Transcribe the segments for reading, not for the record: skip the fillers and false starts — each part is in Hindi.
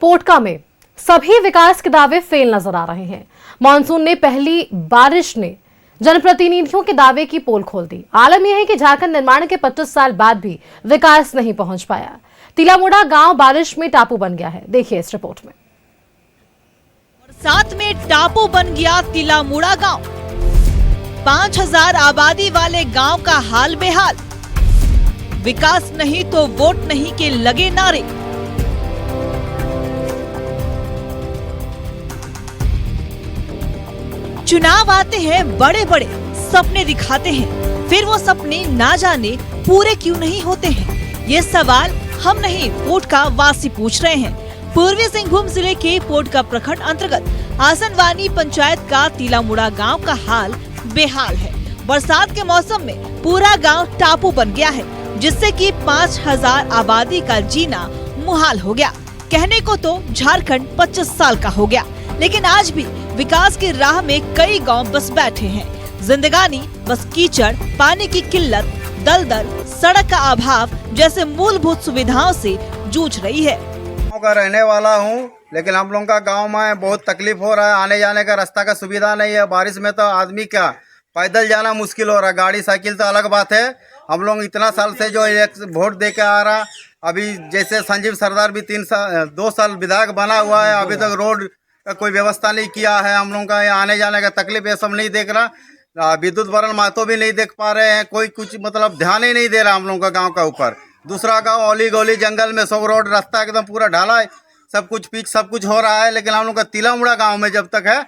पोटका में सभी विकास के दावे फेल नजर आ रहे हैं। मानसून ने पहली बारिश ने जनप्रतिनिधियों के दावे की पोल खोल दी। आलम यह है कि झारखंड निर्माण के 25 साल बाद भी विकास नहीं पहुंच पाया। तिलामुड़ा गांव बारिश में टापू बन गया है। देखिए इस रिपोर्ट में। बरसात में टापू बन गया तिलामुड़ा गांव। 5000 आबादी वाले गांव का हाल बेहाल। विकास नहीं तो वोट नहीं के लगे नारे। चुनाव आते हैं, बड़े बड़े सपने दिखाते हैं, फिर वो सपने ना जाने पूरे क्यों नहीं होते हैं। ये सवाल हम नहीं पोटका वासी पूछ रहे हैं। पूर्वी सिंहभूम जिले के पोटका प्रखंड अंतर्गत आसनवानी पंचायत का तिलामुड़ा गांव का हाल बेहाल है। बरसात के मौसम में पूरा गांव टापू बन गया है, जिससे कि 5000 आबादी का जीना मुहाल हो गया। कहने को तो झारखंड 25 साल का हो गया, लेकिन आज भी विकास की राह में कई गांव बस बैठे हैं। जिंदगानी बस कीचड़, पानी की किल्लत, दलदल, सड़क का अभाव जैसे मूलभूत सुविधाओं से जूझ रही है। गाँव का रहने वाला हूँ, लेकिन हम लोगों का गांव में बहुत तकलीफ हो रहा है। आने जाने का रास्ता का सुविधा नहीं है। बारिश में तो आदमी क्या पैदल जाना मुश्किल हो रहा है। गाड़ी साइकिल तो अलग बात है। हम लोग इतना साल से जो वोट दे के आ रहा, अभी जैसे संजीव सरदार भी 2 साल विधायक बना हुआ है, अभी तक रोड का कोई व्यवस्था नहीं किया है। हम लोगों का आने जाने का तकलीफ ये सब नहीं देख रहा। विद्युत भरण महतो भी नहीं देख पा रहे हैं। कोई कुछ मतलब ध्यान ही नहीं दे रहा हम लोगों का गांव का ऊपर। दूसरा गांव ओली गोली जंगल में 100 रोड रास्ता एकदम पूरा ढाला है, सब कुछ पिच सब कुछ हो रहा है। लेकिन हम लोग का तिलामुड़ा गांव में जब तक है,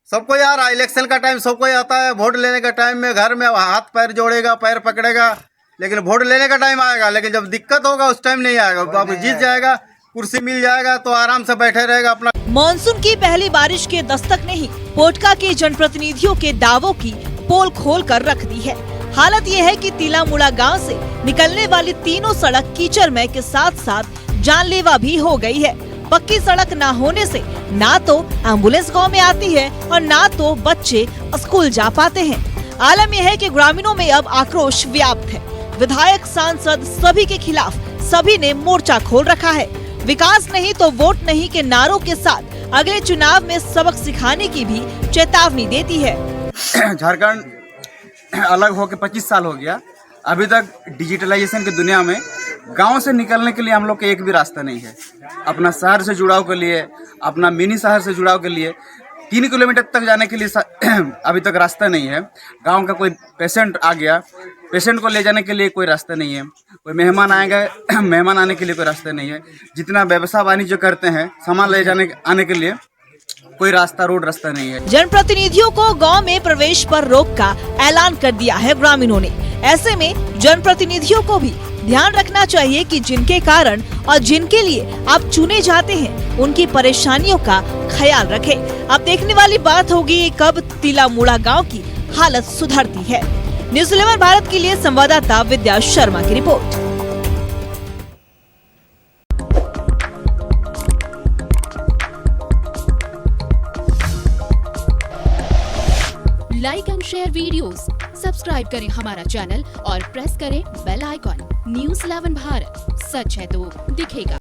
सबको आ रहा है। इलेक्शन का टाइम सबको आता है। वोट लेने का टाइम में घर में हाथ पैर जोड़ेगा, पैर पकड़ेगा, लेकिन वोट लेने का टाइम आएगा। लेकिन जब दिक्कत होगा उस टाइम नहीं आएगा। अब जीत जाएगा, कुर्सी मिल जाएगा तो आराम से बैठे रहेगा अपना। मॉनसून की पहली बारिश के दस्तक ने ही पोटका के जनप्रतिनिधियों के दावों की पोल खोल कर रख दी है। हालत ये है कि तिलामुड़ा गांव से निकलने वाली तीनों सड़क कीचड़मय के साथ साथ जानलेवा भी हो गई है। पक्की सड़क न होने से ना तो एम्बुलेंस गांव में आती है और ना तो बच्चे स्कूल जा पाते हैं। आलम यह है कि ग्रामीणों में अब आक्रोश व्याप्त है। विधायक, सांसद सभी के खिलाफ सभी ने मोर्चा खोल रखा है। विकास नहीं तो वोट नहीं के नारों के साथ अगले चुनाव में सबक सिखाने की भी चेतावनी देती है। झारखंड अलग होकर 25 साल हो गया। अभी तक डिजिटलाइजेशन की दुनिया में गांव से निकलने के लिए हम लोग का एक भी रास्ता नहीं है। अपना शहर से जुड़ाव के लिए, अपना मिनी शहर से जुड़ाव के लिए 3 किलोमीटर तक जाने के लिए अभी तक रास्ता नहीं है। गांव का कोई पेशेंट आ गया, पेशेंट को ले जाने के लिए कोई रास्ता नहीं है। कोई मेहमान आएगा, मेहमान आने के लिए कोई रास्ता नहीं है। जितना व्यवसाय वाणिज्य करते हैं, सामान ले जाने आने के लिए कोई रास्ता, रोड रास्ता नहीं है। जनप्रतिनिधियों को गांव में प्रवेश पर रोक का ऐलान कर दिया है ग्रामीणों ने। ऐसे में जनप्रतिनिधियों को भी ध्यान रखना चाहिए कि जिनके कारण और जिनके लिए आप चुने जाते हैं, उनकी परेशानियों का ख्याल रखें। अब देखने वाली बात होगी कब तिलामुड़ा गांव की हालत सुधरती है। न्यूज़ 11 भारत के लिए संवाददाता विद्या शर्मा की report. Like and share videos, subscribe करें हमारा चैनल और प्रेस करें बेल आइकॉन। न्यूज़ 11 भारत, सच है तो दिखेगा।